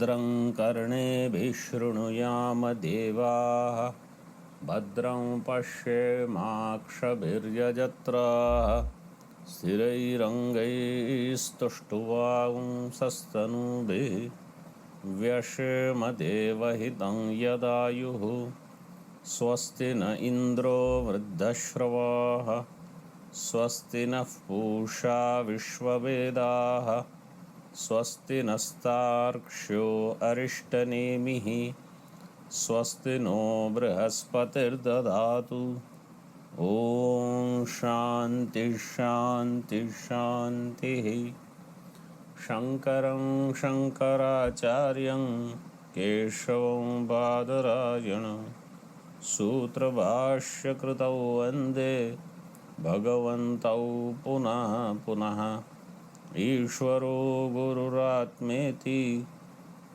भद्रं कर्णेभिः शृणुयाम देवाः भद्रं पश्येमाक्षभिर्यजत्राः स्थिरैरङ्गैस्तुष्टुवांसस्तनूभिः व्यशेम देवहितं यदायुः स्वस्ति न इन्द्रो वृद्धश्रवाः स्वस्ति नः पूषा विश्ववेदाः स्वस्ति नस्तार्क्ष्यो अरिष्टनेमिः स्वस्ति नो बृहस्पतिर्ददातु। ॐ शान्ति शान्ति शान्तिः। शङ्करं शङ्कराचार्यं केशवं बादरायणं सूत्रभाष्यकृतौ वन्दे भगवन्तौ पुनः पुनः। ईश्वरो गुरुरात्मेति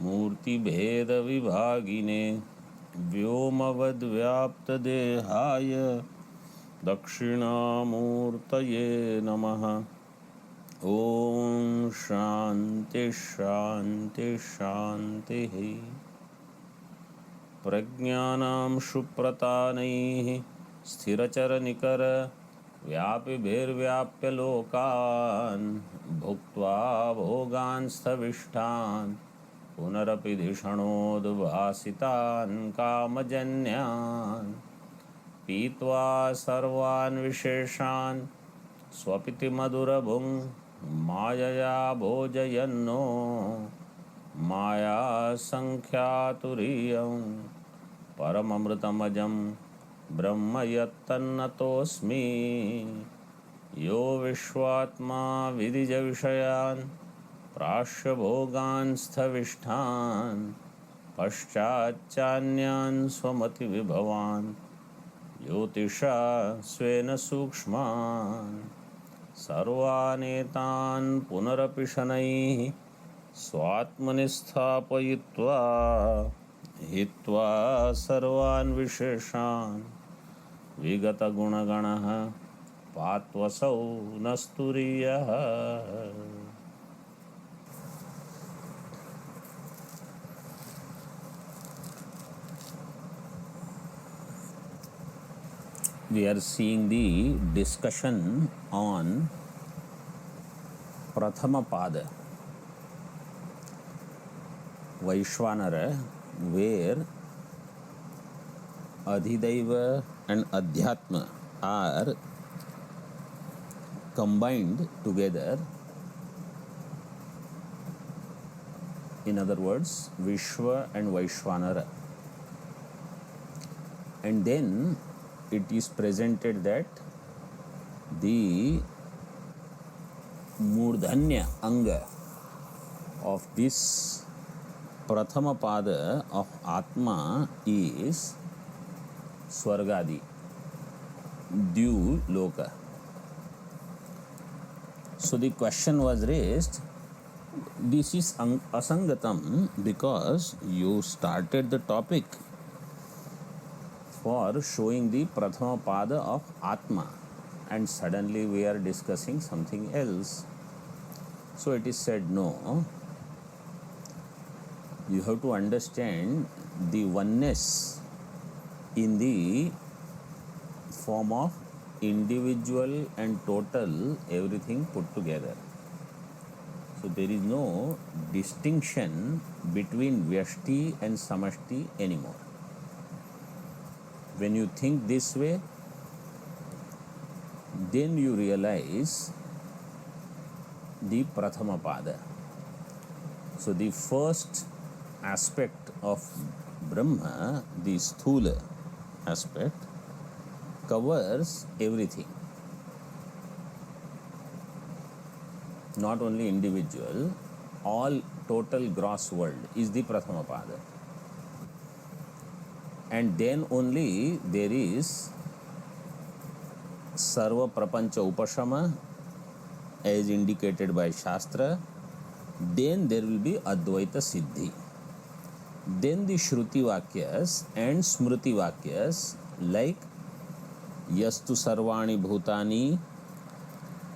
मूर्तिभेदविभागिने व्योमवद्व्याप्तदेहाय दक्षिणामूर्तये नमः। ॐ शान्ति शान्ति शान्तिः। प्रज्ञानां सुप्रतानैः स्थिरचरनिकर व्यापिभिर्व्याप्य लोकान् भुक्त्वा भोगान् स्थविष्ठान् पुनरपि धिषणोद्भासितान् कामजन्यान् पीत्वा सर्वान् विशेषान् स्वपिति मधुरभुं मायया भोजयन्नो मायासङ्ख्यातुरीयं परममृतमजं ब्रह्म यत्तन्नतोऽस्मि। यो विश्वात्मा विदिजविषयान् प्राश्यभोगान् स्थविष्ठान् पश्चाच्चान्यान् स्वमतिविभवान् ज्योतिषा स्वेन सूक्ष्मान् सर्वानेतान् पुनरपि शनैः स्वात्मनि स्थापयित्वा हित्वा सर्वान् विशेषान् विगतगुणगणः पात्वसौ न स्तुरीयः। We are seeing the discussion on Prathama Pada, Vaishwanara, where Adhidaiva and Adhyatma are combined together. In other words, Vishwa and Vaishwanara. And then it is presented that the Murdhanya Anga of this Prathama Pada of Atma is Swargadi, Dyu Loka. So the question was raised, this is asangatam because you started the topic for showing the Prathama Pada of Atma and suddenly we are discussing something else. So it is said, no, you have to understand the oneness in the form of individual and total, everything put together. So there is no distinction between Vyashti and Samashti anymore. When you think this way, then you realize the Prathama Pada. So the first aspect of Brahma, the Sthula aspect, covers everything. Not only individual, all total gross world is the Prathama Pada. And then only there is Sarva Prapancha Upashama as indicated by Shastra. Then there will be Advaita Siddhi. Then the Shruti Vakyas and Smriti Vakyas like Yastu Sarvani Bhutani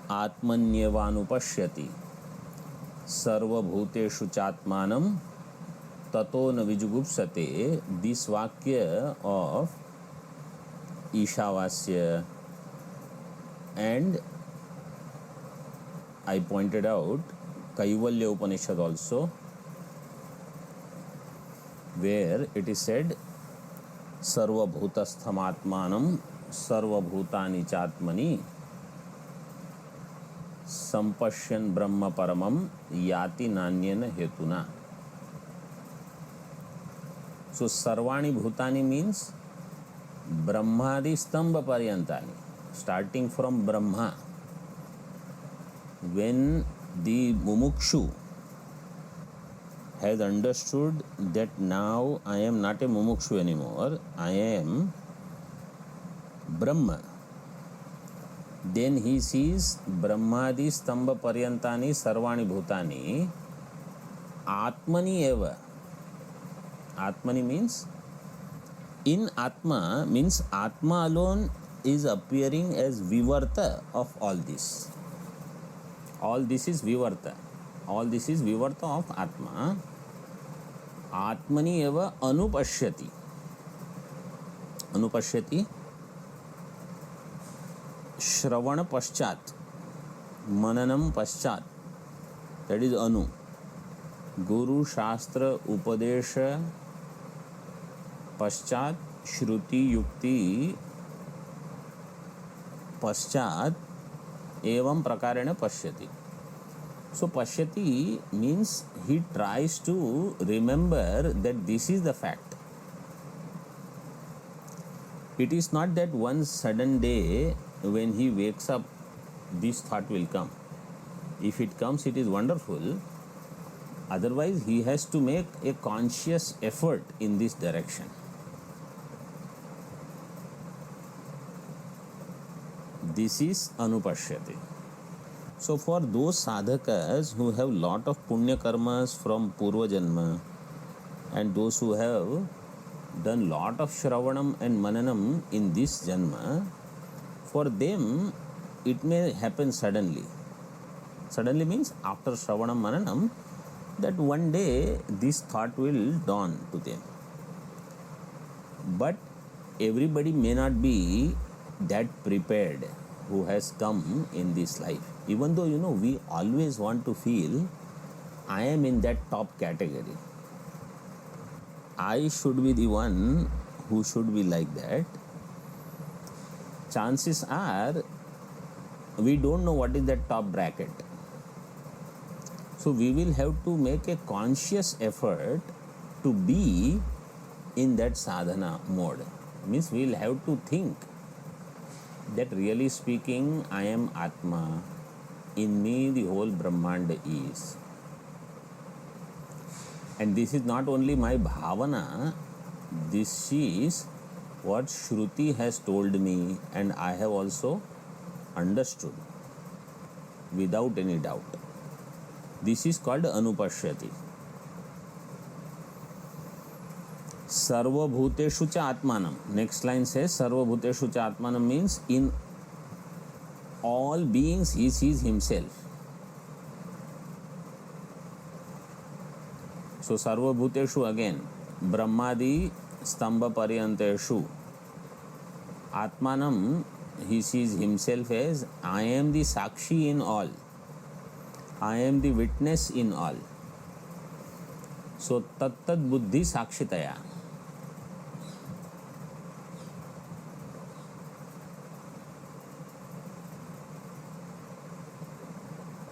Atmanyevanupashyati Sarva Bhuteshu Chatmanam tato na vijugupsate, this vakya of Ishavasya, and I pointed out Kaivalya Upanishad also, where it is said Sarvabhutastham Atmanam Sarvabhutani Chatmani Sampashyan Brahma Paramam Yati Nanyena Hetuna. So Sarvani Bhutani means Brahmadi Stambha Paryantani, starting from Brahma. When the mumukshu has understood that now I am not a mumukshu anymore, I am Brahma, then he sees Brahmadi Stambha Paryantani Sarvani Bhutani Atmani Eva. Atmani means in Atma, means Atma alone is appearing as Vivarta of all this. All this is Vivarta. All this is Vivarta of Atma. Atmani eva anupashyati. Anupashyati Shravana Paschat, Mananam Paschat. That is Anu. Guru Shastra Upadesha Paschat Shruti Yukti Paschat Evam Prakarena Pashyati. So Pashyati means he tries to remember that this is the fact. It is not that one sudden day when he wakes up this thought will come. If it comes, it is wonderful. Otherwise, he has to make a conscious effort in this direction. This is Anupashyati. So for those sadhakas who have lot of punya karmas from Purva Janma and those who have done lot of Shravanam and Mananam in this Janma, for them it may happen suddenly. Suddenly means after Shravanam Mananam, that one day this thought will dawn to them. But everybody may not be that prepared who has come in this life. Even though, we always want to feel I am in that top category. I should be the one who should be like that. Chances are we don't know what is that top bracket. So we will have to make a conscious effort to be in that sadhana mode. Means we will have to think that really speaking, I am Atma. In me the whole Brahmanda is. And this is not only my bhavana, this is what Shruti has told me and I have also understood without any doubt. This is called Anupashyati. Sarva Bhuteshu cha Atmanam. Next line says Sarva Bhuteshu cha Atmanam means in all beings he sees himself. So Sarva Bhuteshu again, Brahmadi Stambha Paryanteshu. Atmanam, he sees himself as I am the Sakshi in all. I am the witness in all. So Tat Buddhi Sakshitaya.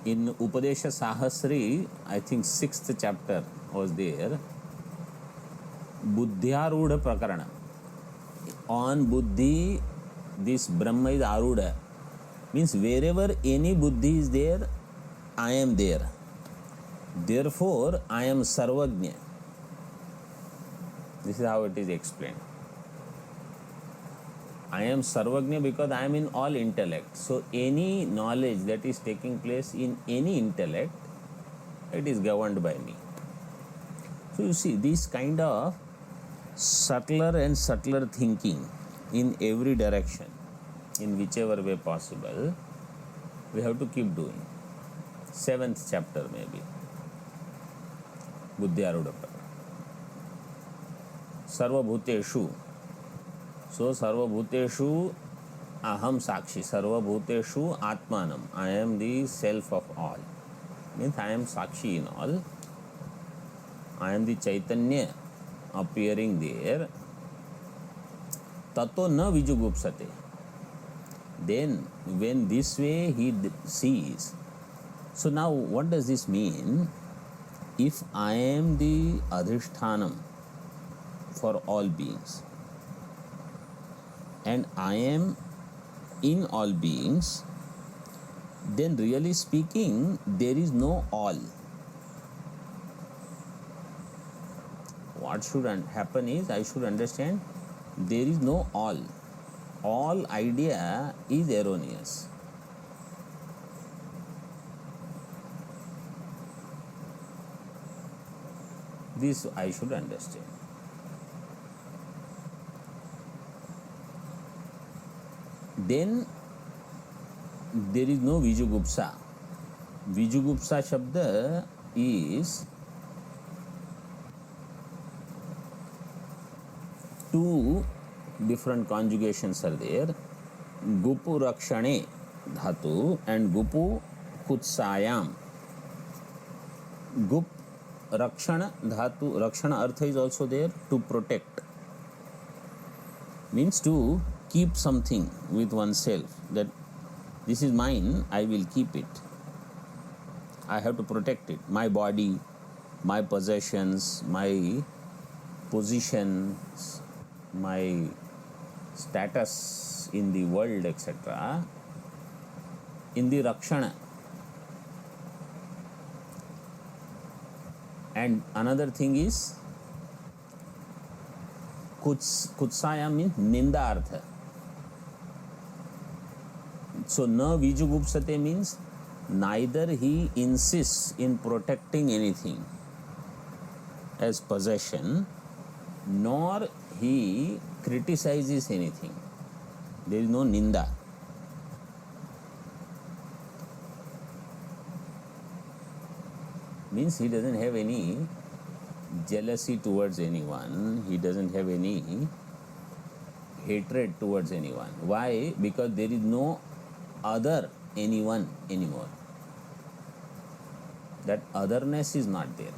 In Upadesha Sahasri, I think 6th chapter was there, Buddhyarudha Prakarana. On Buddhi, this Brahma is Arudha. Means wherever any Buddhi is there, I am there. Therefore, I am Sarvajna. This is how it is explained. I am Sarvajna because I am in all intellect. So any knowledge that is taking place in any intellect, it is governed by me. So you see, this kind of subtler and subtler thinking in every direction, in whichever way possible, we have to keep doing. 7th chapter maybe, Buddhyarudha. सर्वभूतेषु. So sarvabhuteshu aham sakshi, sarvabhuteshu atmanam, I am the self of all, means I am sakshi in all, I am the chaitanya appearing there. Tato na vijugupsate. Then when this way he sees, so now what does this mean? If I am the adhishthanam for all beings and I am in all beings, then really speaking there is no all. What should happen is I should understand there is no all. All idea is erroneous. This I should understand. Then there is no Vijugupsa. Vijugupsa Shabda is two different conjugations are there. Gupu Rakshane Dhatu and Gupu Kutsayam. Gup Rakshana Dhatu, Rakshana Artha is also there, to protect. Means to keep something with oneself, that this is mine, I will keep it. I have to protect it. My body, my possessions, my positions, my status in the world, etc. in the Rakshana. And another thing is Kutsaya means Ninda Artha. So na Vijugupsate means neither he insists in protecting anything as possession, nor he criticizes anything. There is no Ninda. Means he doesn't have any jealousy towards anyone, he doesn't have any hatred towards anyone. Why? Because there is no other anyone anymore. That otherness is not there.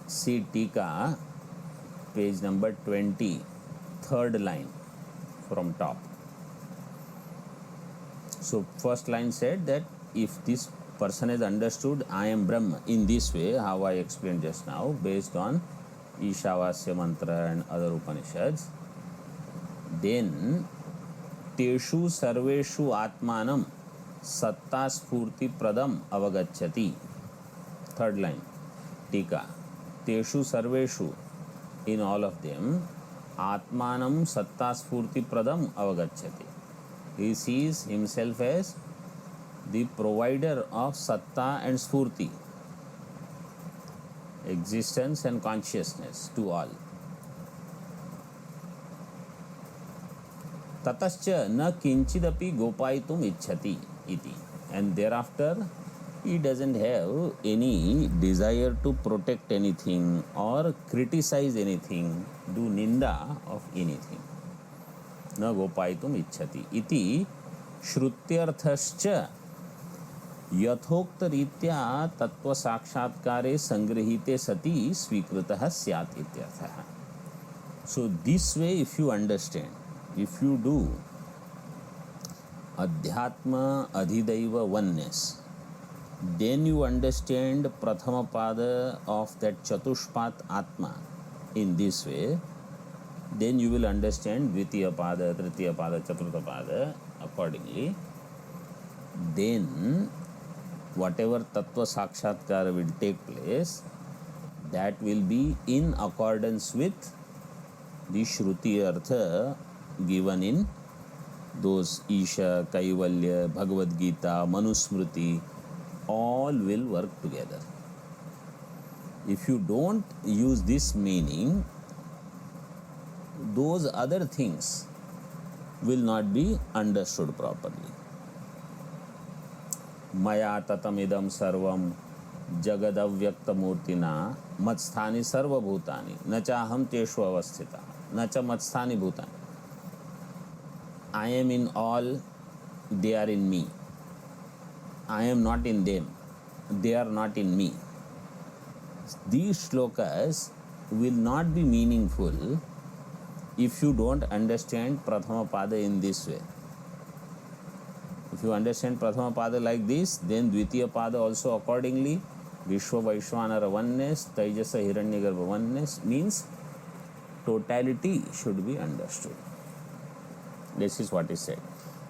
See Tika, page number 20, third line from top. So first line said that if this person has understood I am Brahma in this way, how I explained just now, based on Ishavasya Mantra and other Upanishads, then Teshu Sarveshu Atmanam Satta Spurti Pradam Avagacchati. Third line, Tika. Teshu Sarveshu, in all of them, Atmanam Satta Spurti Pradam Avagacchati. He sees himself as the provider of Satta and Spurti, existence and consciousness to all. Tatascha na kinchidapi gopaitum ichhati iti. And thereafter he doesn't have any desire to protect anything or criticize anything, do ninda of anything. Na gopaitum ichhati iti shrutyarthascha यथोक्त रीत्या तत्व साक्षात्कारे संगृहीते सति स्वीकृतः स्यात् इत्यर्थः. So this way, if you understand, if you do Adhyatma Adhidaiva oneness, then you understand Prathama Pada of that Chatushpat Atma in this way, then you will understand Dvitiya Pada, Tritiya Pada, Chaturtha Pada accordingly. Then whatever Tattva Sakshatkara will take place, that will be in accordance with the Shruti Artha given in those Isha, Kaivalya, Bhagavad Gita, Manusmriti, all will work together. If you don't use this meaning, those other things will not be understood properly. Maya tatam idam sarvam जगदव्यक्तमूर्तिना मत्स्थानि सर्वभूतानि न चाहम तेषु अवस्थिता न च मत्स्थानि भूतानि. I am in all, they are in me. I am not in them, they are not in me. These shlokas will not be meaningful if you don't understand Prathama Pada in this way. If you understand Prathama Pada like this, then Dvitiya Pada also accordingly. Vishwa Vaishwanara oneness, Taijasa Hiranyagarbha oneness means totality should be understood. This is what is said.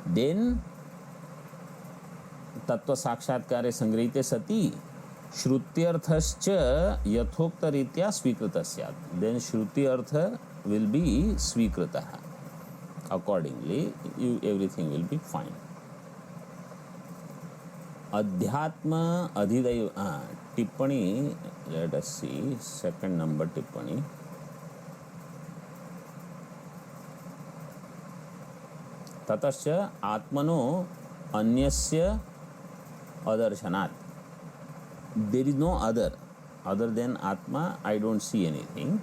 Then Tattva Sakshatkare Sangrihite Sati Shrutyarthascha Yathokta Ritya Svikrita Syat. Then Shruti Artha will be Svikrita. Accordingly, everything will be fine. अध्यात्म अधिदैव टिप्पणी, let us see second number टिप्पणी. ततश्च आत्मनो अन्यस्य अदर्शनात्. There is no other than आत्मा. I don't see anything,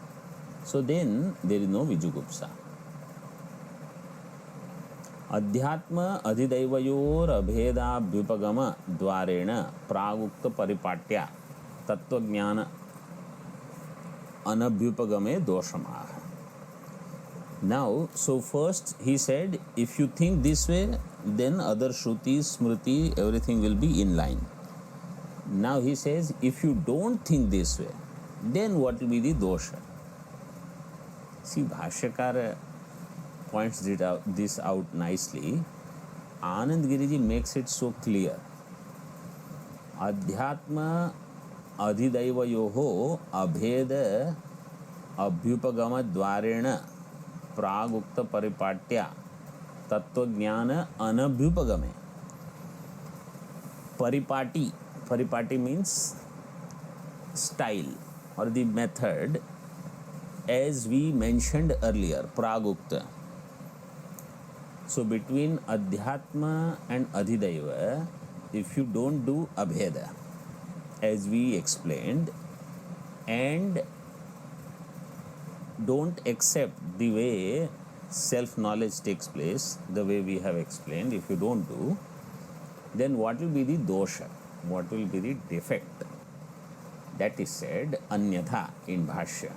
so then there is no विजुगुप्सा. अध्यात्म अधिदैवयोर अभेदाभ्युपगम द्वारेण प्रागुक्त परिपाट्या तत्वज्ञान अनभ्युपगमे दोषमाह. Now, so first he said, if you think this way, then other Shruti, Smriti, everything will be in line. Now he says, if you don't think this way, then what will be the dosha? See, Bhashyakara points this out nicely. Anand Giriji makes it so clear. Adhyatma adhidaivayoho abheda abhyupagama dvarena प्रागुक्त परिपाट्या तत्वज्ञान अनभ्युपगमे. परिपाटी means style or the method, as we mentioned earlier, pragukta. So between adhyatma and adhidaiva, if you don't do abheda, as we explained, and don't accept the way self-knowledge takes place, the way we have explained, if you don't do, then what will be the dosha? What will be the defect? That is said anyatha in Bhashya.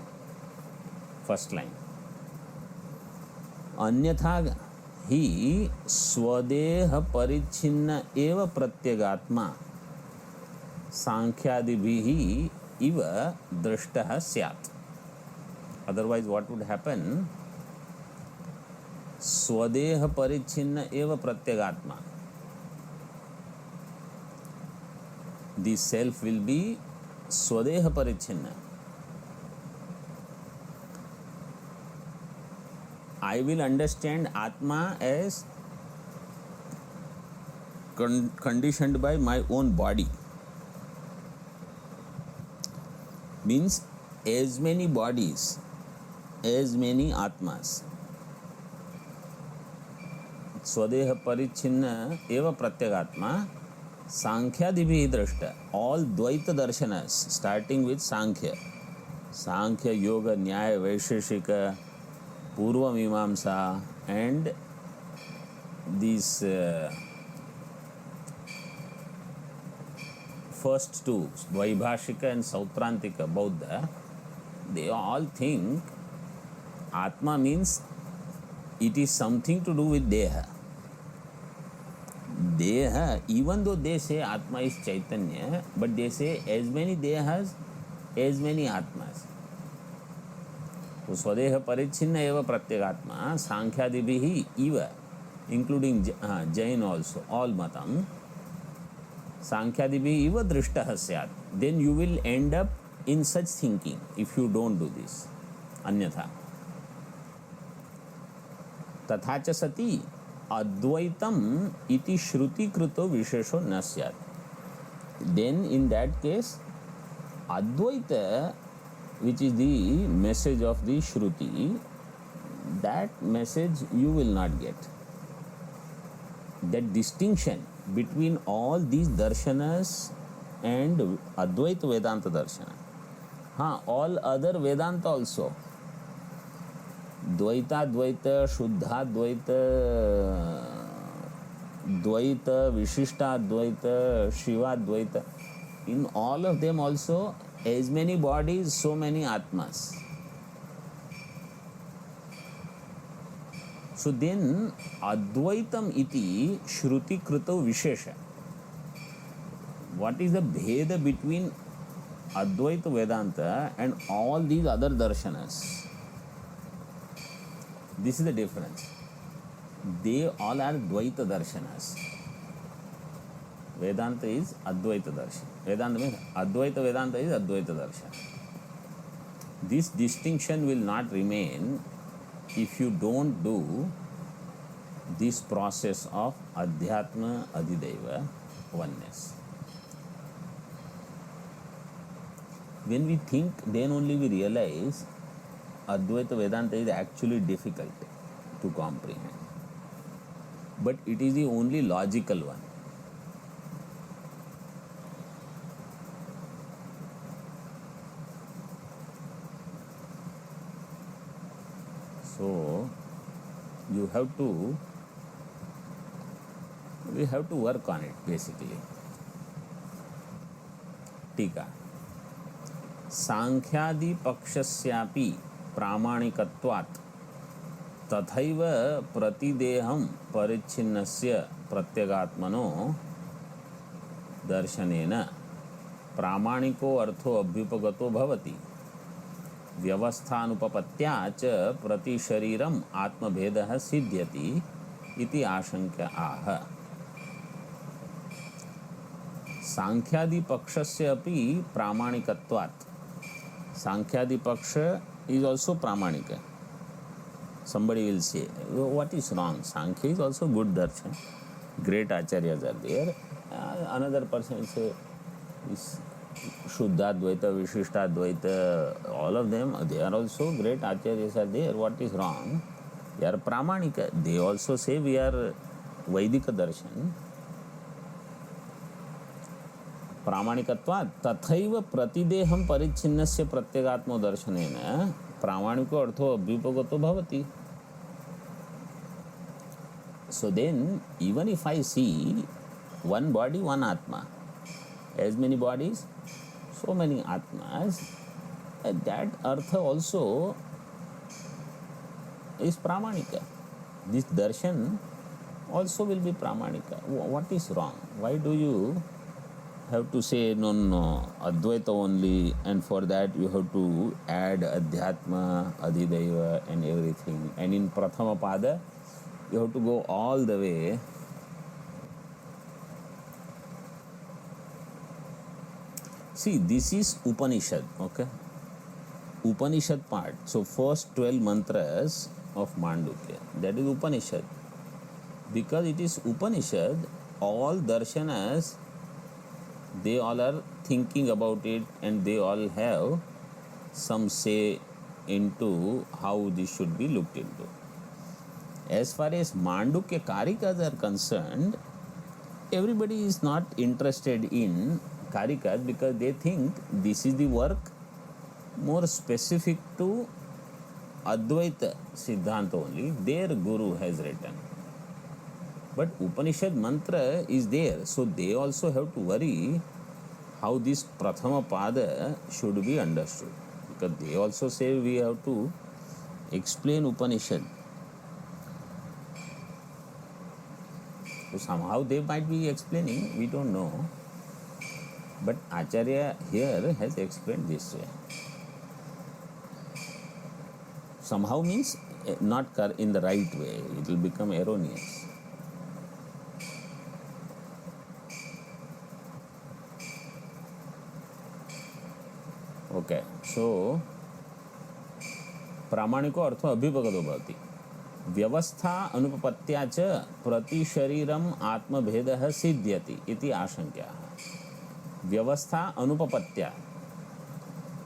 First line. Anyatha hi swadeha parichinna eva pratyagatma sankhyadibhihi iva drishtaha syat. Otherwise, what would happen? Swadeha parichinna eva pratyagatma. The self will be swadeha parichinna. I will understand Atma as conditioned by my own body. Means as many bodies, as many Atmas. Swadeha parichinna eva pratyagatma Sankhyadibhi drashta. All Dvaita darshanas, starting with Sankhya, Yoga, Nyaya, Vaisheshika, Purva Mimamsa, and these first two, Vaibhashika and Sautrantika, Bauddha, they all think Atma means it is something to do with Deha. Deha, even though they say Atma is Chaitanya, but they say as many Dehas, as many Atmas. So, Swadeha Parichinna eva Pratyagatma, Sankhyadibhihi eva, including Jain also, all Matam, Sankhyadibhihi eva Drishtaha Syat. Then you will end up in such thinking if you don't do this. Anyatha. Tatha cha sati advaitam iti shruti kruto vishesho na syat. Then in that case, Advaita, which is the message of the Shruti, that message you will not get. That distinction between all these darshanas and Advaita Vedanta Darshana. All other Vedanta also. Dvaita, Dvaita, Shuddha, Dvaita, Dvaita, Vishishta, Dvaita, Shiva, Dvaita. In all of them also, as many bodies, so many Atmas. So then, Advaitam iti Shruti Krito Vishesha. What is the bheda between Advaita Vedanta and all these other darshanas? This is the difference. They all are Dvaita darshanas. Vedanta is Advaita darshan. Vedanta means Advaita Vedanta is Advaita darshan. This distinction will not remain if you don't do this process of Adhyatma Adhidaiva oneness. When we think, then only we realize Advaita Vedanta is actually difficult to comprehend. But it is the only logical one. So, we have to work on it basically. Tika. सांख्यादि पक्षस्यापि प्रामाणिकत्वात् तथैव प्रतिदेहं परिच्छिन्नस्य प्रत्यगात्मनो दर्शनेन प्रामाणिको अर्थो अभ्युपगतो भवति व्यवस्थानुपपत्त्या च प्रतिशरीरम् आत्मभेदः सिद्ध्यति इति आशंक्य आह सांख्यादि पक्षस्य अपि प्रामाणिकत्वात् Sankhya Paksha is also Pramanika. Somebody will say, what is wrong? Sankhya is also good darshan. Great acharyas are there. Another person will say, Shuddha Dvaita, Vishishta Dvaita, all of them, they are also great acharyas are there. What is wrong? They are Pramanika. They also say we are Vaidika darshan. प्रामाणिकत्वात् तथैव प्रतिदेहं परिच्छिन्नस्य प्रत्यगात्मो दर्शनेन प्रामाणिको अर्थो अभ्युपगतो भवति. So then, even if I see one body, one Atma, as many bodies, so many Atmas, that Artha also is Pramanika. This darshan also will be Pramanika. What is wrong? Why do you have to say no, Advaita only, and for that you have to add Adhyatma, Adhidaiva and everything. And in Prathama Pada, you have to go all the way. See, this is Upanishad, okay? Upanishad part. So first 12 mantras of Mandukya, that is Upanishad. Because it is Upanishad, all darshanas, they all are thinking about it and they all have some say into how this should be looked into. As far as Mandukya Karikas are concerned, everybody is not interested in Karikas because they think this is the work more specific to Advaita Siddhanta only, their Guru has written. But Upanishad mantra is there, so they also have to worry how this Prathama Pada should be understood. Because they also say we have to explain Upanishad. So somehow they might be explaining, we don't know. But Acharya here has explained this way. Somehow means not in the right way, it will become erroneous. Okay, so प्रामाणिको अर्थो अभ्युपगतो भवति व्यवस्था अनुपपत्त्या च प्रति शरीरम आत्मभेदः सिद्ध्यति इति आशंक्याः. व्यवस्था अनुपपत्त्या,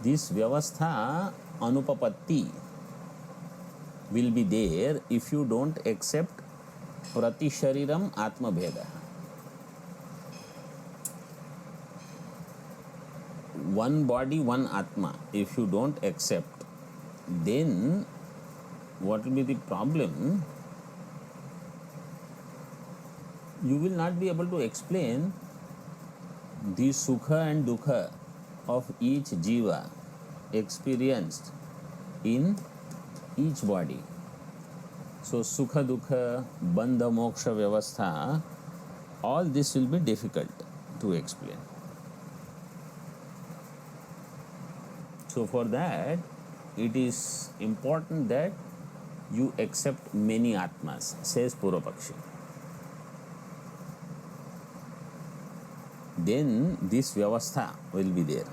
this व्यवस्था अनुपपत्ति will be there if you don't accept prati shariram atma bheda. one body, one Atma, if you don't accept, then what will be the problem? You will not be able to explain the Sukha and Dukha of each Jiva experienced in each body. So Sukha, Dukha, Bandha, Moksha, Vyavastha, all this will be difficult to explain. So for that, it is important that you accept many Atmas, says Purvapakshi. Then this Vyavastha will be there.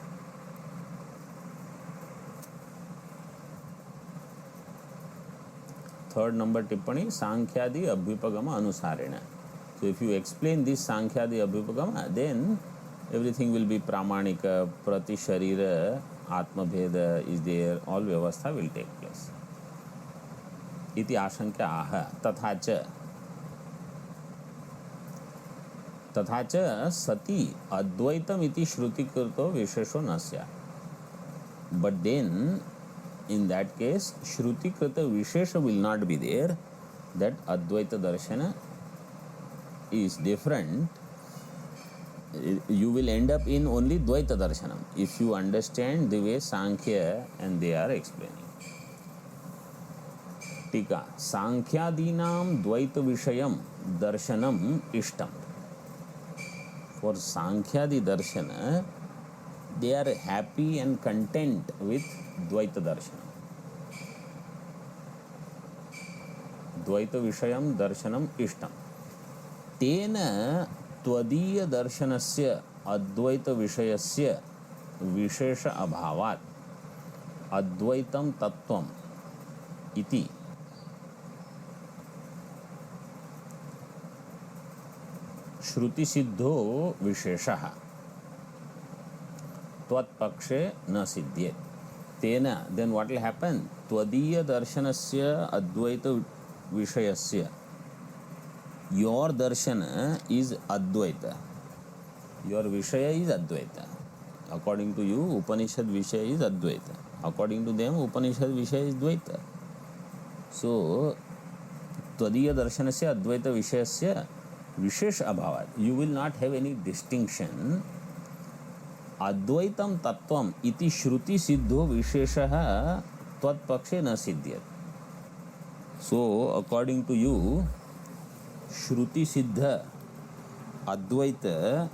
Third number tippani, Sankhyadi Abhyupagama Anusarena. So if you explain this Sankhyadi Abhyupagama, then everything will be Pramanika, Prati Sharira, Atma Bheda is there, all Vyavastha will take place. Iti Ashankya Aha. Tathacha Sati Advaitam iti Shruti Kirto Vishesho Nasya. But then, in that case, Shruti Krita Vishesha will not be there, that Advaita Darshana is different. You will end up in only Dvaita Darshanam if you understand the way Sankhya and they are explaining. Tika Sankhyadinam Dvaita Vishayam Darshanam Ishtam. For Sankhyadi Darshana, they are happy and content with Dvaita Darshana. Dvaita Vishayam Darshanam Ishtam. Tena Tvadiya Darshanasya Advaita Vishayasya Vishesha Abhavat Advaitam Tattvam iti. Shruti Siddho Visheshaha Tvat Pakshe Na Siddhyet. Tena, then what will happen? Tvadiya Darshanasya Advaita Vishayasya. Your Darshana is Advaita. Your Vishaya is Advaita. According to you, Upanishad Vishaya is Advaita. According to them, Upanishad Vishaya is Dvaita. So, Tvadiya Darshanasya Advaita Vishayasya Vishesh Abhavat. You will not have any distinction. Advaitam Tattvam iti Shruti Siddho Visheshaha Tvat Pakshe Na Siddhyat. So, according to you, Shruti Siddha Advaita,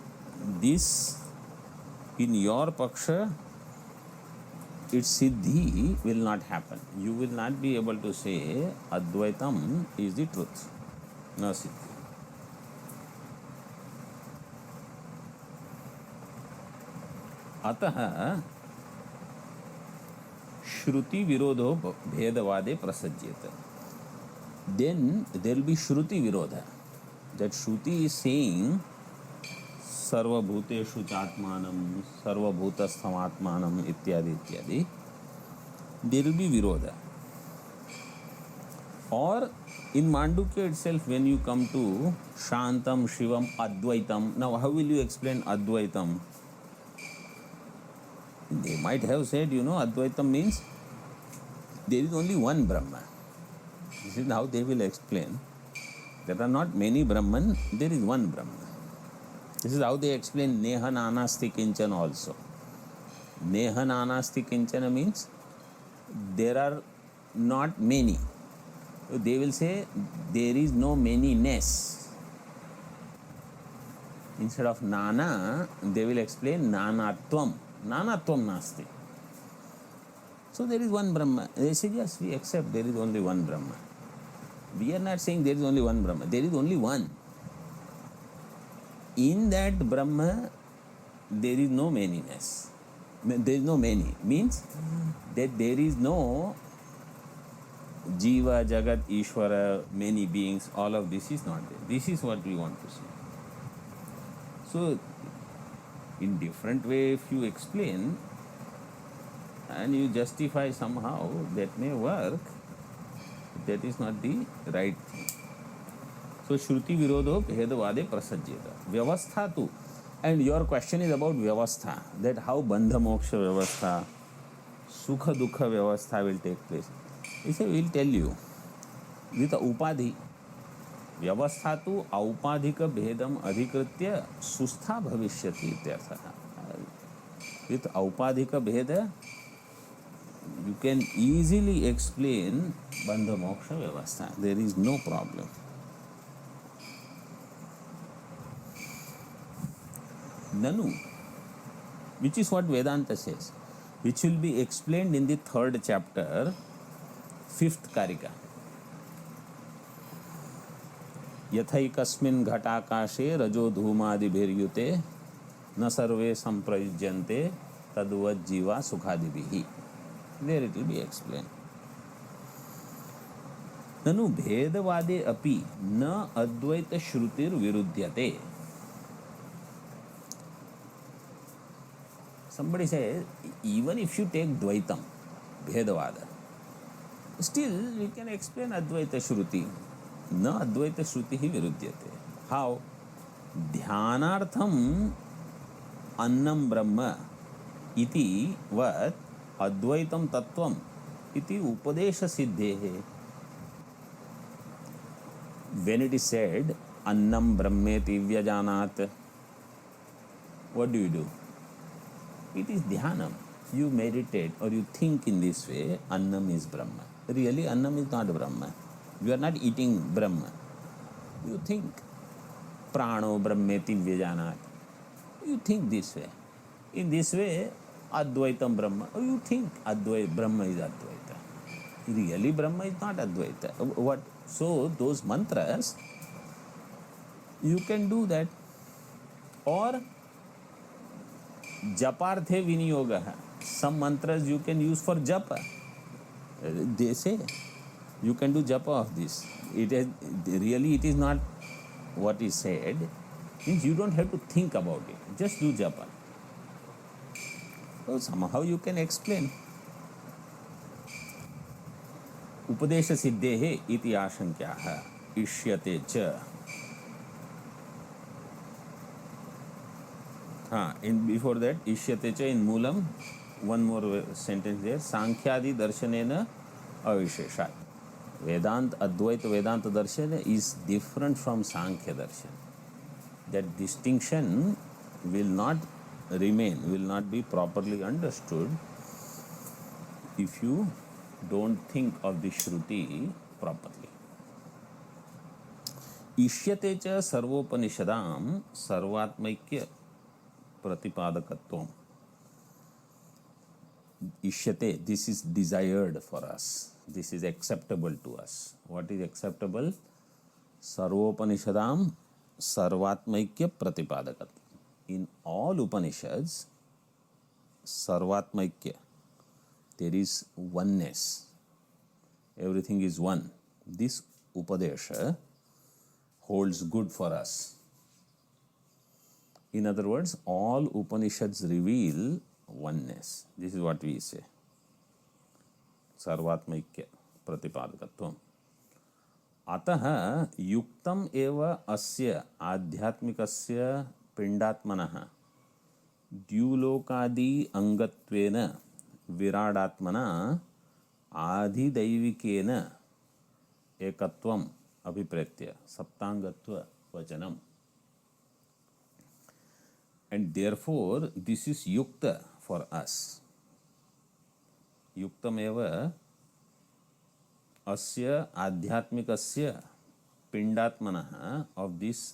this in your Paksha, its Siddhi will not happen. You will not be able to say Advaitam is the truth. Na Siddhi. Ataha Shruti Virodho Bhedavade Prasajyata. Then there will be Shruti Virodha. That Shruti is saying Sarva Bhuteshu Chatmanam, Sarva Bhutastham Atmanam, ityadi ityadi. There will be Virodha. Or in Mandukya itself, when you come to Shantam, Shivam, Advaitam, now how will you explain Advaitam? They might have said, Advaitam means there is only one Brahma. This is how they will explain. There are not many Brahman, there is one Brahma. This is how they explain Neha Nanasti Kinchana also. Neha Nanasti Kinchana means there are not many. They will say there is no manyness. Instead of Nana, they will explain Nanatvam. Nanatvam Nasti. So there is one Brahma. They say, yes, we accept there is only one Brahma. We are not saying there is only one Brahma. There is only one. In that Brahma, there is no manyness. There is no many. Means that there is no Jiva, Jagat, Ishvara, many beings. All of this is not there. This is what we want to see. So, in different way, if you explain and you justify somehow, that may work. That is not the right thing. So, Shruti Virodho Bhedavade Prasajyata. Vyavastha tu. And your question is about Vyavastha, that how Bandha Moksha Vyavastha, Sukha Dukha Vyavastha will take place. He said, we will tell you. With Upadhi, Vyavastha tu Aupadhika Bhedam Adhikritya Sustha Bhavishyati ityartha. With Aupadhika Bheda, you can easily explain Bandha Moksha Vyavastha. There is no problem. Nanu, which is what Vedanta says, which will be explained in the 3rd chapter, 5th Karika. यथैकस्मिन् घटाकाशे रजो धूमादिभिर्युते न सर्वे संप्रयुज्यन्ते तद्वत् जीवा सुखादिभिः. There it will be explained. ननु भेदवादे अपि न अद्वैत श्रुतिर विरुध्यते. Somebody says, even if you take Dvaitam, Bhedavada, still we can explain Advaita Shruti. Na Advaita Shruti hi viruddhyate. How? Dhyanartham annam brahma iti vat Advaitam tattvam iti upadesha siddhehe. When it is said, annam brahmeti vyajanat, what do? It is dhyanam. You meditate or you think in this way, annam is Brahma. Really, annam is not Brahma. You are not eating Brahma. You think, prano brahmeti vyajanat. You think this way. In this way, Advaitam Brahma. Or you think Brahma is Advaita. Really, Brahma is not Advaita. What? So, those mantras, you can do that. Or Japarthe Viniyoga. Some mantras you can use for japa. They say you can do japa of this. It is not what is said. Means you don't have to think about it. Just do japa. So somehow you can explain. Upadesha siddhehe iti ashankyaha ishyate cha. Before that, Ishyate cha in Moolam, one more sentence there, Sankhyadi Darshanena Avisheshat. Advaita Vedanta Darshana is different from Sankhya Darshan. That distinction will not remain, will not be properly understood if you don't think of the Shruti properly. Ishyate cha sarvopanishadam sarvatmaikya Pratipadakatvam. Ishyate, this is desired for us. This is acceptable to us. What is acceptable? Sarvopanishadam Sarvatmaikya Pratipadakatvam. In all Upanishads, Sarvatmaikya, there is oneness. Everything is one. This Upadesha holds good for us. In other words, all Upanishads reveal oneness. This is what we say. Sarvatmaikya Pratipadakatvam. Ataha yuktam eva asya adhyatmikasya pindatmanah dyulokadi angatvena viradatmana adhidaivikena ekatvam abhipretya saptangatva vachanam. And therefore, this is yukta for us. Yuktam eva asya adhyatmikasya pindatmanah, of this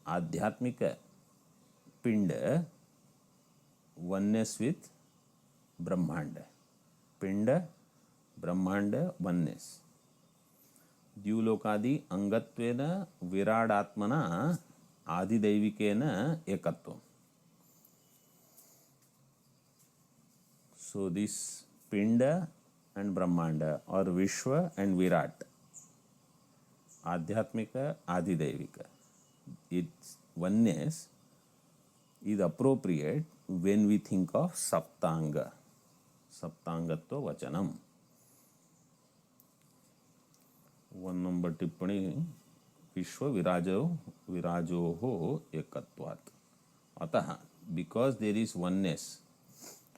adhyatmika pinda, oneness with Brahmanda. Pinda, Brahmanda, oneness. Dyulokadi angatvena viradatmana adhidaivikena ekatvam. So this Pinda and Brahmanda, or Vishwa and Virat, Adhyatmika, Adhidaivika, its oneness is appropriate when we think of Saptanga, Saptangatva Vachanam. One number tippani, Vishwa Virajoho Ekatvat. Ataha, because there is oneness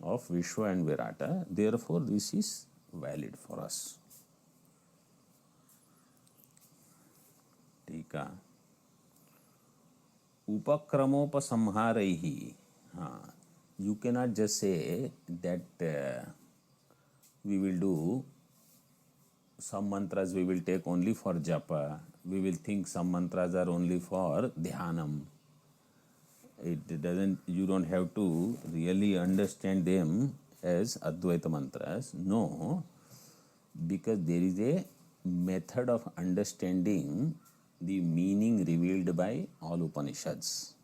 of Vishwa and Virata, therefore this is valid for us. टीका उपक्रमोपसंहारैहि. You cannot just say that we will do some mantras we will take only for japa, we will think some mantras are only for dhyanam. It doesn't, you don't have to really understand them as Advaita mantras. No, because there is a method of understanding the meaning revealed by all Upanishads,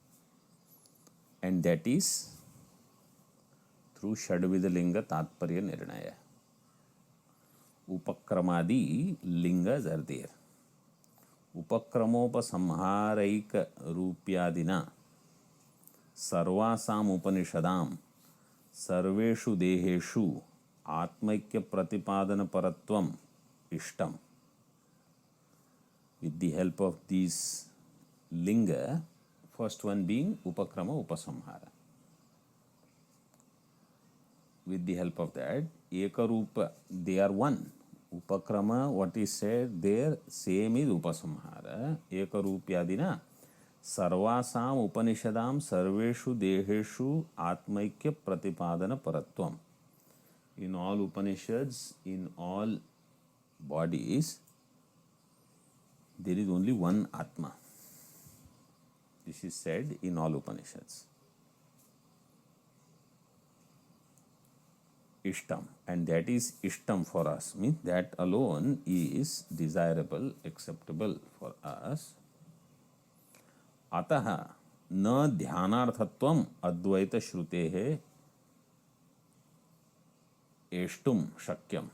and that is through Shadvidha Linga Tatparya Nirnaya. Upakramadi lingas are there. Upakramopasamharaika rupyadina सर्वासाम उपनिषदाम सर्वेषु देहेषु आत्मैक्य प्रतिपादन परत्वम इष्टम. With the help of these linga, first one being upakrama upasamhara. With the help of that, ekarupa, they are one. Upakrama, what is said there, same is upasamhara. Ekarupyadina सर्वासाम उपनिषदाम सर्वेषु देहेषु आत्मैक्य प्रतिपादन परत्वम. In all Upanishads, in all bodies, there is only one Atma. This is said in all Upanishads. Ishtam, and that is Ishtam for us, means that alone is desirable, acceptable for us. अतः न ध्यानार्थत्वम अद्वैत श्रुतेः एष्टुम शक्यम.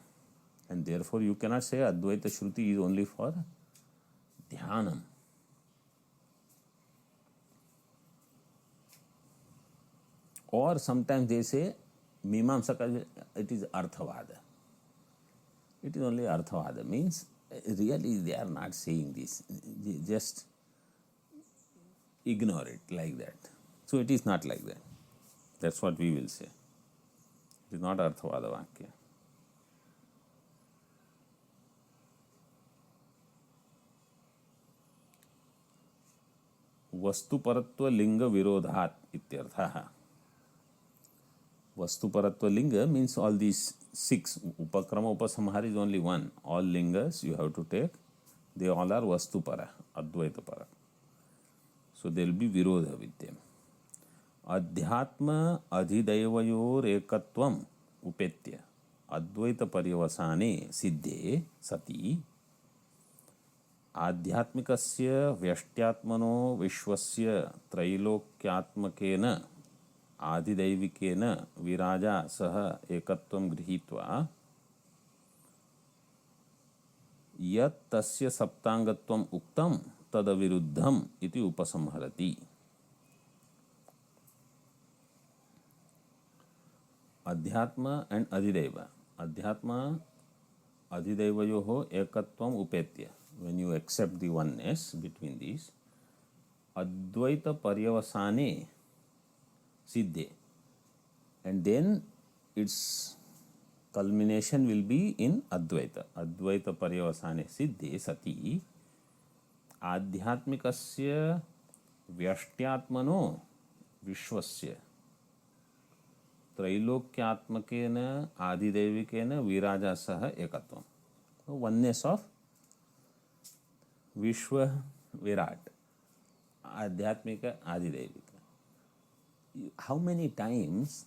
And therefore you cannot say Advaita Shruti is only for dhyanam. Or sometimes they say Mimamsaka, it is Arthavada. It is only Arthavada, means really they are not saying this. They just ignore it like that. So it is not like that. That's what we will say. It is not Arthavada Vakya. वस्तुपरत्व लिंग विरोधात इत्यर्थः. Vastuparattva linga means all these six. Upakrama upasamhara is only one. All lingas you have to take. They all are Vastupara, Advaita para. So there will be virodha with them. Adhyatma adhidaivayor ekatvam upetya Advaita paryavasane siddhe sati आध्यात्मिकस्य व्यष्ट्यात्मनो विश्वस्य त्रैलोक्यात्मकेन आदिदैविकेन विराजा सह एकत्वं गृहीत्वा यत् तस्य सप्तांगत्वम् उक्तं तदविरुद्धम् इति उपसंहरति. अध्यात्म and अधिदैव. अध्यात्म अधिदैवयोः एकत्वम् उपेत्य. When you accept the oneness between these, Advaita Paryavasane Siddhe, and then its culmination will be in Advaita. Advaita Paryavasane Siddhe Sati Adhyatmikasya Vyashtyatmano Vishwasya Trailokyatmakena Adidevikena Viraja Saha Ekatvam. Oneness of Vishwa Virat, Adhyatmika, Adidevika. How many times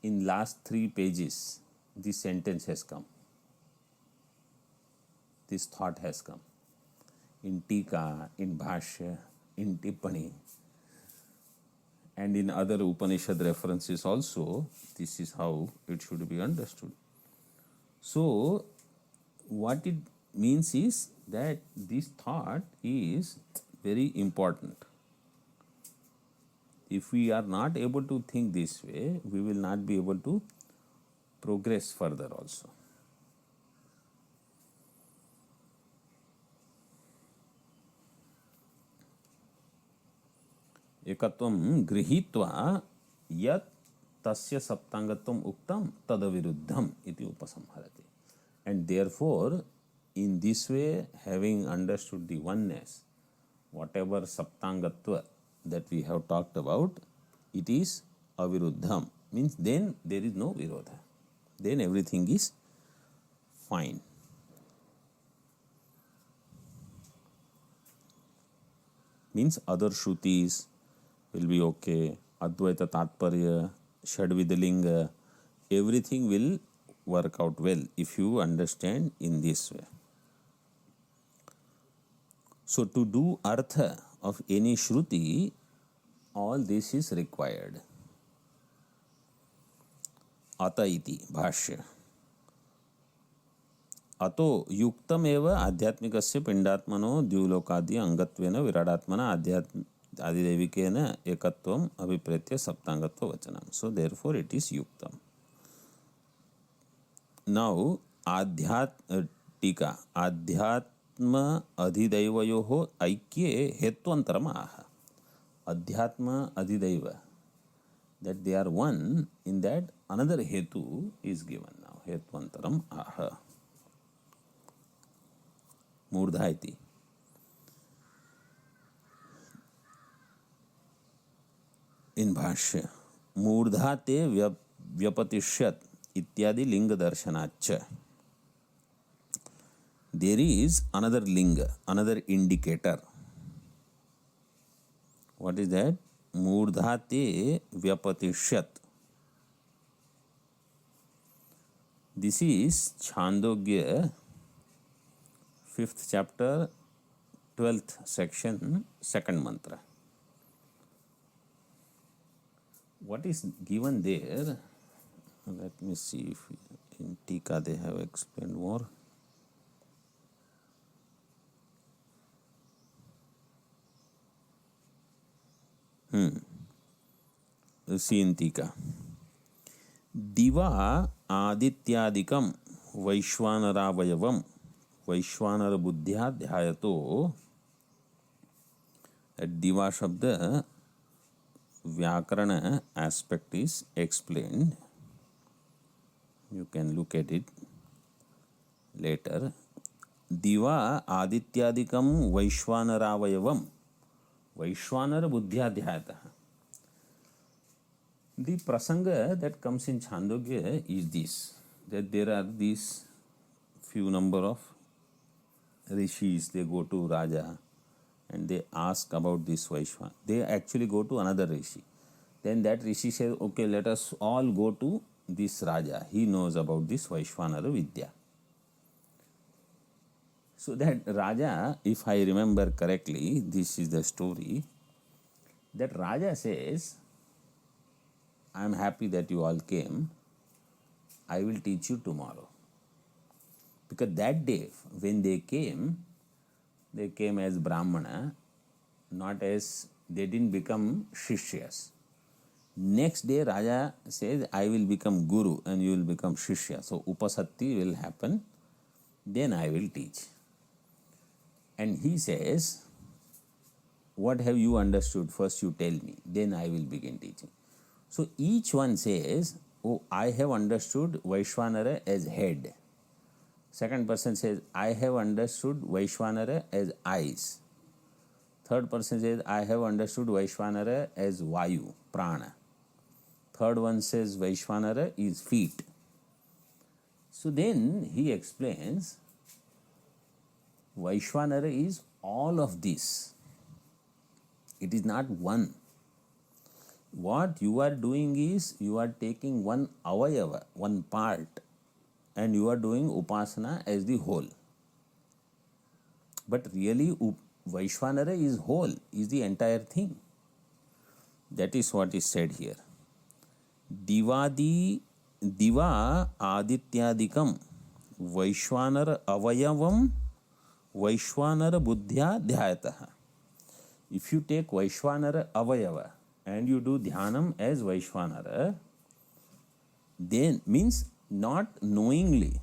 in last 3 pages this sentence has come? This thought has come. In Tika, in Bhashya, in Tippani, and in other Upanishad references also, this is how it should be understood. So, what it means is that this thought is very important. If we are not able to think this way, we will not be able to progress further also. एकत्वं गृहीत्वा यत् तस्य सप्तांगत्वम् उक्तं तदविरुद्धम् इति उपसंहरति. And therefore, in this way, having understood the oneness, whatever saptangatva that we have talked about, it is aviruddham. Means then there is no virodha. Then everything is fine. Means other shrutis will be okay. Advaita Tatparya, Shadvidalinga, everything will work out well if you understand in this way. So to do artha of any shruti, all this is required. Ata iti bhashya. अतो युक्तमेव आध्यात्मिकस्य पिंडात्मनो द्युलोकादि अंगत्वेन विराडात्मना आदिदैविकेन एकत्वम अभिप्रेत्य सप्तांगत्व वचनम. So therefore it is युक्तम. Now टीका अध्यात्म अधिदैवयोः ऐक्ये हेत्वन्तरम आह. अध्यात्म अधिदैव, that they are one, in that another hetu is given now. Hetvantaram aha. मूर्धा इति. इन भाष्य मूर्धा ते व्यपतिष्यत इत्यादि लिंग दर्शनाच्च. देयर इज अनदर लिंग, another indicator. What is that? मूर्धा ते व्यपतिष्यत. This is Chandogya 5th chapter 12th section 2nd mantra. What is given there? Let me see if in Tika they have explained more. See in Tika. Diva adityadikam vaishwanaravayavam वैश्वानर बुद्ध्या ध्यायतो. दिवा शब्द व्याकरण aspect is explained. You can look at it later. दिवा आदित्यादिकं वैश्वानरावयवं वैश्वानर बुद्ध्या ध्यायतः. The prasanga that comes in Chandogya is this, that there are these few number of rishis. They go to Raja and they ask about this Vaishwan. They actually go to another rishi. Then that rishi says, okay, let us all go to this Raja. He knows about this Vaishwanara Vidya. So that Raja, if I remember correctly, this is the story, that Raja says, I am happy that you all came. I will teach you tomorrow. Because that day, when they came as Brahmana, not as, they didn't become Shishyas. Next day, Raja says, I will become Guru and you will become Shishya. So, Upasatti will happen, then I will teach. And he says, what have you understood? First you tell me, then I will begin teaching. So, each one says, oh, I have understood Vaishwanara as head. Second person says, I have understood Vaishwanara as eyes. Third person says, I have understood Vaishwanara as Vayu, Prana. Third one says, Vaishwanara is feet. So then he explains, Vaishwanara is all of this. It is not one. What you are doing is, you are taking one avayava, one part, and you are doing upasana as the whole. But really, Vaishwanara is whole, is the entire thing. That is what is said here. Diva adityadikam Vaishwanara avayavam Vaishwanara buddhya dhyayataha. If you take Vaishwanara avayava and you do dhyanam as Vaishwanara, then means not knowingly,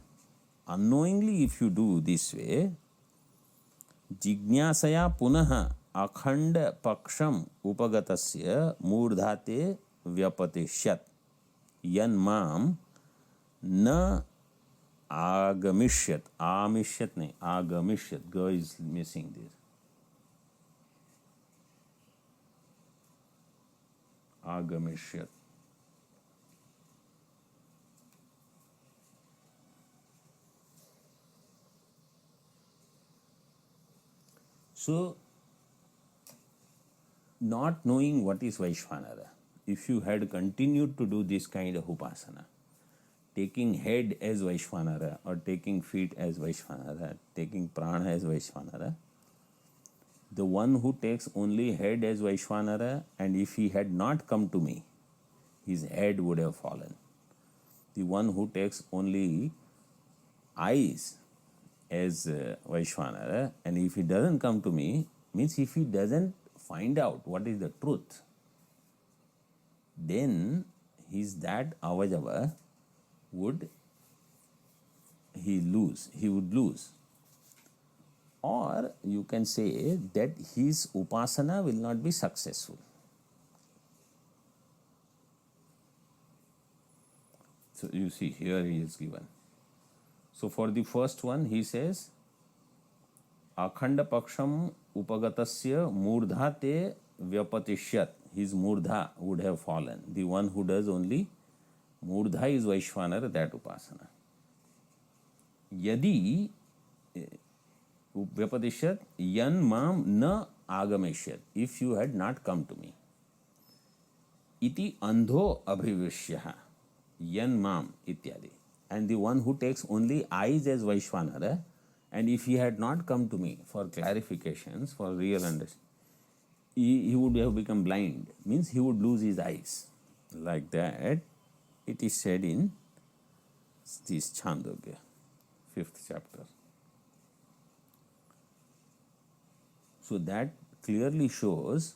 unknowingly if you do this way, jignasaya punaha अखंड पक्षम उपगतस्य मूर्धाते व्यपतिष्यत् यन्माम न आगमिष्यत, आमिष्यत नहीं, आगमिष्यत, ग is missing this, आगमिष्यत. So, not knowing what is Vaishvanara, if you had continued to do this kind of upasana, taking head as Vaishvanara or taking feet as Vaishvanara, taking prana as Vaishvanara, the one who takes only head as Vaishvanara, and if he had not come to me, his head would have fallen. The one who takes only eyes as Vaishvanara, and if he doesn't come to me, means if he doesn't find out what is the truth, then his that avajava would would lose. Or you can say that his upasana will not be successful. So you see here he is given. So for the first one he says akhanda paksham upagatasya murdha te vyapatishyat, his murdha would have fallen. The one who does only murdha is Vaishvanara, that upasana. Yadi vyapatishyat yan mam na agamishyat, if you had not come to me. Iti andho abhivishyaha yan mam ityadi. And the one who takes only eyes as Vaishvanara, and if he had not come to me for clarifications, for real understanding, he would have become blind, means he would lose his eyes. Like that, it is said in this Chandogya, 5th chapter. So that clearly shows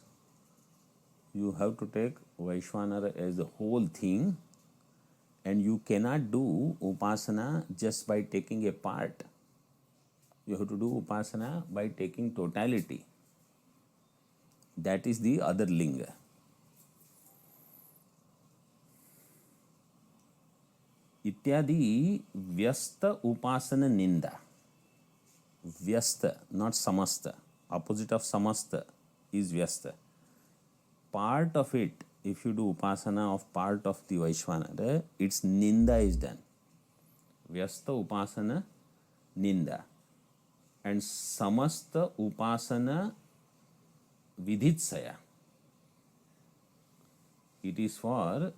you have to take Vaishvanara as the whole thing, and you cannot do upasana just by taking a part. You have to do upasana by taking totality. That is the other linga. Ityadi vyasta upasana ninda. Vyasta, not samasta. Opposite of samasta is vyasta. Part of it, if you do upasana of part of the Vaishvanara, its ninda is done. Vyasta upasana ninda. And samasta upasana vidhitsaya. It is for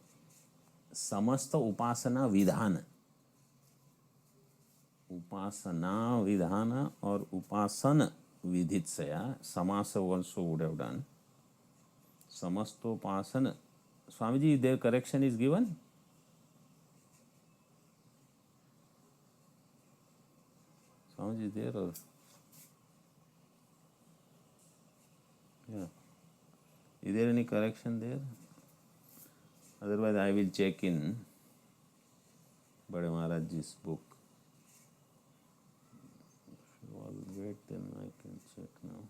samasta upasana vidhana. Upasana vidhana or upasana vidhitsaya. Samasa also would have done. Samastopasana. Swamiji, their correction is given? Swamiji is there or? Yeah. Is there any correction there? Otherwise, I will check in Bade Maharajji's book. If you all wait, then I can check now.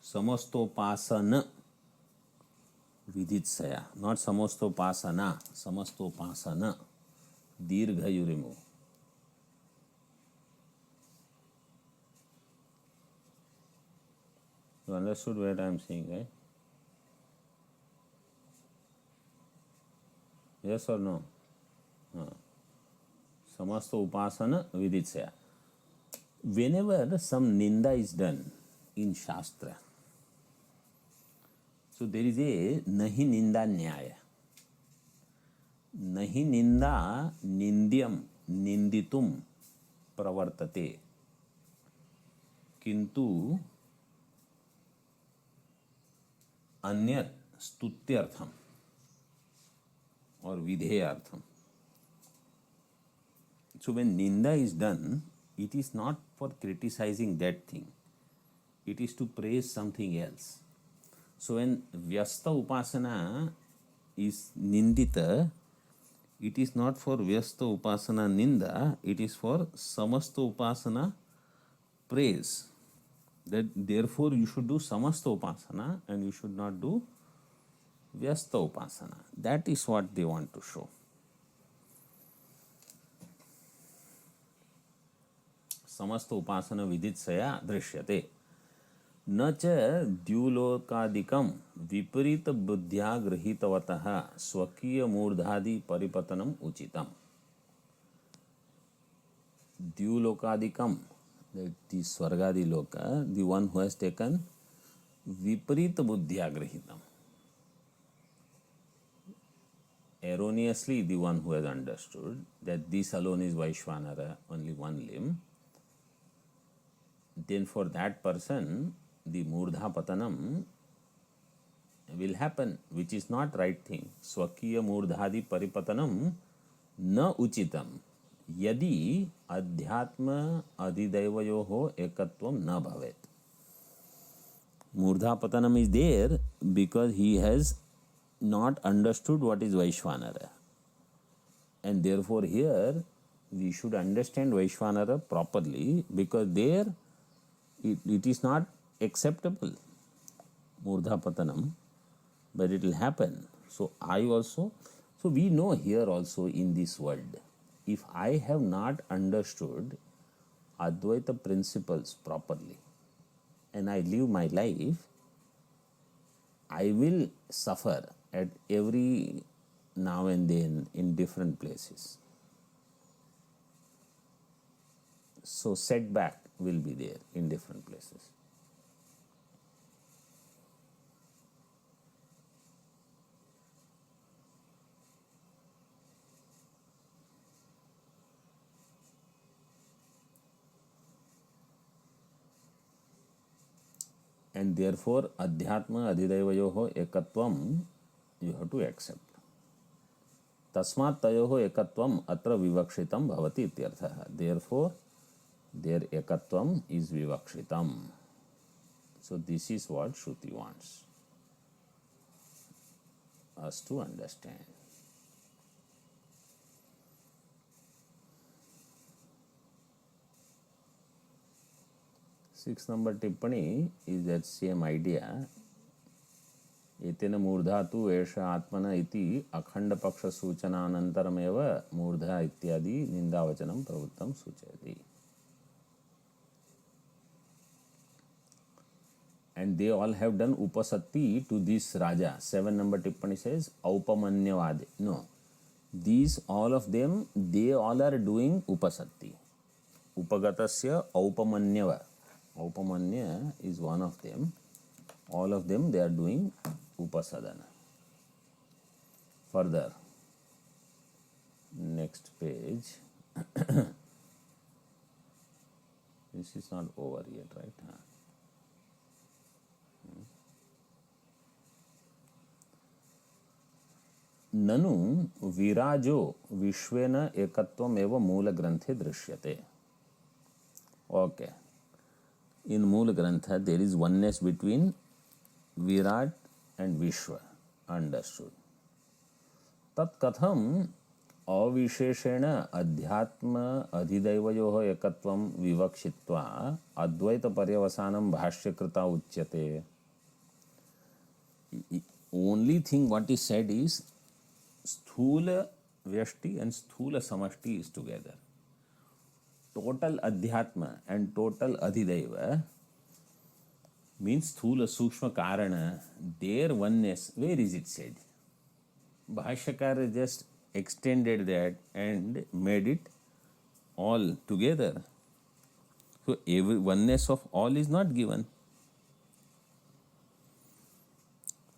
Samastopasana vidhitsaya, not samastopasana, samastopasana. Dirgha you remove. You understood what I am saying, right? Yes or no? Samasta upasana vidhitsaya. Whenever some ninda is done in Shastra, so there is a nahi ninda nyaya. Nahi ninda nindyam ninditum pravartate. Kintu anyat stutyartham. or vidheyartham. So when ninda is done, it is not for criticizing that thing. It is to praise something else. So when Vyasta Upasana is nindita, it is not for Vyasta Upasana ninda, it is for Samasta Upasana praise. That therefore you should do Samasta Upasana and you should not do Vyasta Upasana. That is what they want to show. समस्त उपासना विदित्सया दृश्यते न च द्युलोकादिकं विपरीत बुद्ध्या गृहीतवतः स्वकीय मूर्धादि परिपतनम उचितम. द्युलोकादिकम, the swargadi loka, the one who has taken viparita buddhya grihitam, erroneously the one who has understood that this alone is Vaishvanara, only one limb, then for that person the murdha patanam will happen, which is not right thing. Swakiya murdhadi paripatanam na uchitam yadi adhyatma adhidaivayoho ekatvam na bhavet. Murdha patanam is there because he has not understood what is Vaishvanara, and therefore here we should understand Vaishvanara properly, because there it is not acceptable, murdha patanam, but it will happen. So so we know here also in this world, if I have not understood Advaita principles properly and I live my life, I will suffer at every now and then in different places. So setback will be there in different places. And therefore adhyatma adhidaivayoho ekatvam you have to accept. Tasmat tayoho ekatvam atra vivakshitam bhavati ityartha. Therefore their ekatvam is vivakshitam. So this is what Shruti wants us to understand. Sixth number tippani is that same idea. एतेन मूर्धा तु एष आत्मन इति अखंड पक्ष सूचनानन्तरमेव मूर्धा इत्यादि निंदावचनं प्रवृत्तं सूचयति. And they all have done upasatti to this Raja. 7 number tippani says aupamanyavade. No, these all of them, they all are doing upasatti. Upagatasya aupamanyava. Aupamanya is one of them. All of them, they are doing upasadana. Further, next page. This is not over yet, right? ननु विराजो विश्वेन एकत्वम एव मूल ग्रंथे दृश्यते. Okay. In मूल ग्रंथ there is oneness between Virat and Vishwa, understood. tat katham अविशेषेण अध्यात्म अधिदैवयोः एकत्वं विवक्षित्वा अद्वैत पर्यवसानं भाष्यकृता उच्यते. Only thing what is said is sthula vyashti and sthula samashti is together. Total adhyatma and total adhidaiva means sthula sukshma karana, their oneness, where is it said? Bhashyakara just extended that and made it all together. So every oneness of all is not given.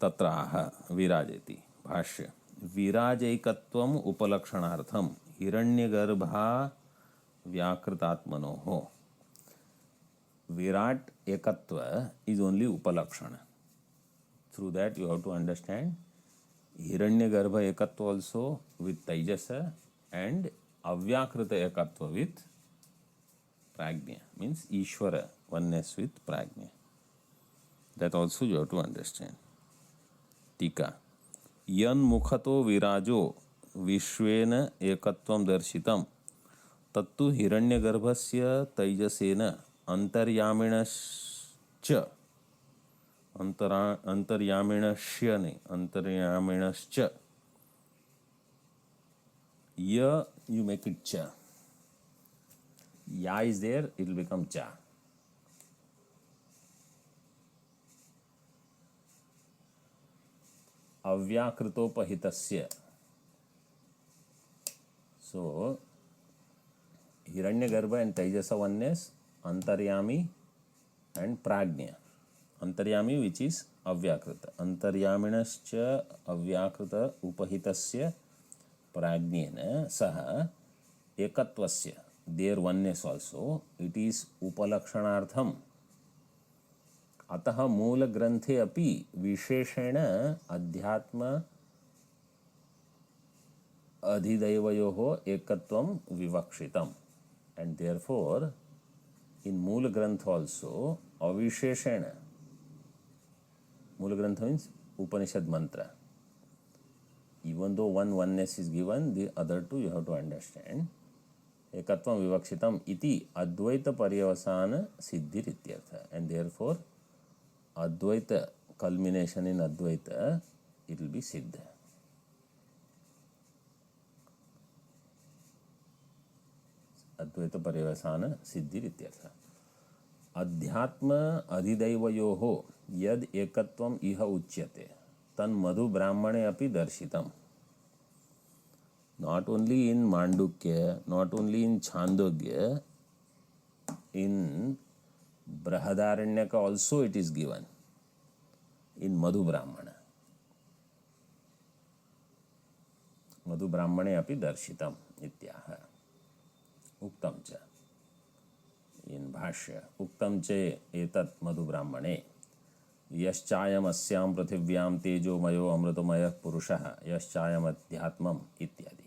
Tatraha virajati. Bhashya. Virajaikatvam upalakshanaartham hiranyagarbha vyakritatmanoho. Virat ekatva is only upalakshana. Through that you have to understand Hiranyagarbha ekatva also with Taijasa and Avyakrita ekatva with Prajna, means Ishvara oneness with Prajna. That also you have to understand. Tika. Yan mukhato virajo विश्वेन एकत्वं दर्शितं तत्तु हिरण्यगर्भस्य तैजसेन अंतर्यामिणश्च अंतर्यामिणश्च य you make it cha, ya is there, it will become cha. Avyakritopahitasya. So Hiranyagarbha and Taijasa oneness, Antaryami and Prajna. Antaryami which is Avyakrita. Antaryaminascha Avyakrita Upahitasya Prajnena Saha Ekatvasya. Their oneness also, it is Upalakshanartham. अतः मूल ग्रंथे अपि विशेषेण अध्यात्म अधिदैवयोः एकत्वं विवक्षितम्. And therefore in मूल ग्रंथ also अविशेषेण, मूल ग्रंथ means Upanishad mantra, even though one oneness is given, the other two you have to understand. एकत्वं विवक्षितम् इति अद्वैत पर्यवसान सिद्धिरित्यर्थ. And therefore Advaita, culmination in Advaita, it will be Siddha. Advaita Parivasana Siddhi Rityartha. Adhyatma Adhidaivayoho Yad Ekatvam Iha Uchyate Tan Madhu Brahmane Api Darshitam. Not only in Mandukya, not only in Chandogya, in Brahadaranyaka also it is given in Madhu Brahmana. Madhu Brahmane api darshitam ityaha. Uktam cha. In Bhashya. Uktam che etat Madhu Brahmane. Yaschayam asyam prathivyam tejo mayo amritamaya purushaha. Yaschayam adhyatmam ityadi.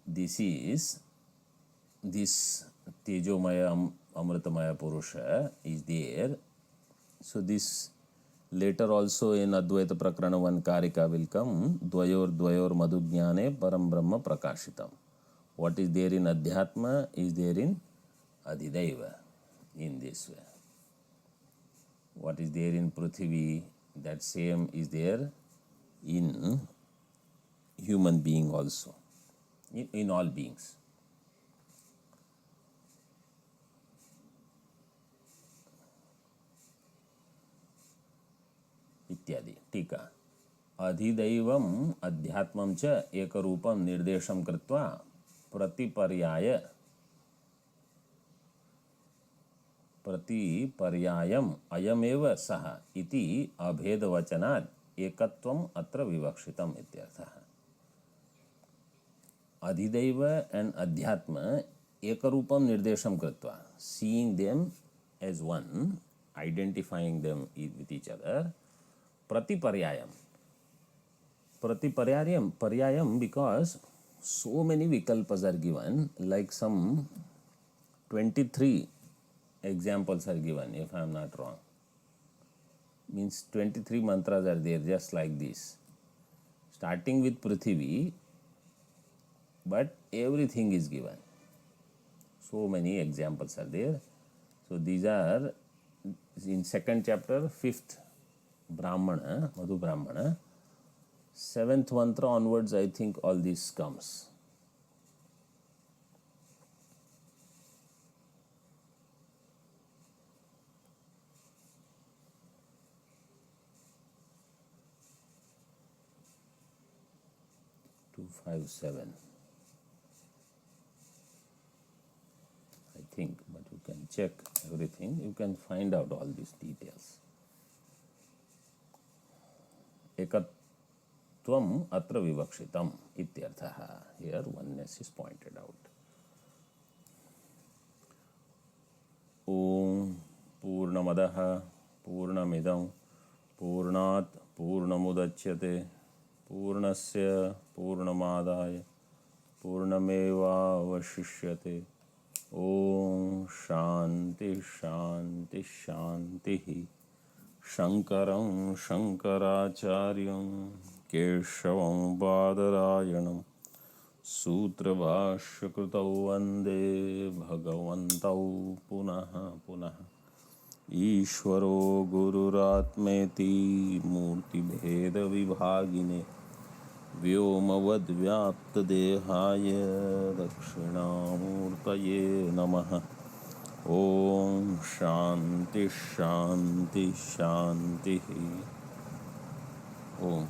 This is, this tejomaya amritamaya purusha is there. So this later also in Advaita Prakarana 1 Karika will come, dvayor madhujnane param brahma prakashitam. What is there in Adhyatma is there in Adhidaiva, in this way. What is there in Prithvi, that same is there in human being also, in all beings. इत्यादि. टीका. अधिदैवम अध्यात्मं च एकरूपं निर्देशं कृत्वा प्रतिपर्यायम् अयमेव सः इति अभेदवचनात् एकत्वम् अत्र विवक्षितम् इत्यर्थः. अधिदैव and अध्यात्म एकरूपं निर्देशं कृत्वा, seeing them as one, identifying them with each other. Pratiparyayam. Paryayam because so many vikalpas are given, like some 23 examples are given, if I am not wrong. Means 23 mantras are there, just like this. Starting with Prithvi, but everything is given. So many examples are there. So these are in 2nd chapter, 5th Brahmana, Madhu Brahmana. 7th mantra onwards, I think all this comes. Two, 5, 7. I think, but you can check everything. You can find out all these details. Ekatvam atra vivakshitam ityarthaha. Here oneness is pointed out. Om Purnamadaha Purnamidam Purnat Purnamudachyate पूर्णस्य पूर्णमादाय पूर्णमेवावशिष्यते। ओम शांति शांति शांति। शंकरं शंकराचार्यं केशवं बादरायणं सूत्रभाष्यकृतौ वन्दे भगवन्तौ पुनः पुनः। ईश्वरो गुरुरात्मेति मूर्तिभेदविभागिने व्योमवद्व्याप्तदेहाय दक्षिणामूर्तये नमः। ओम शांति शांति शांति। ओम।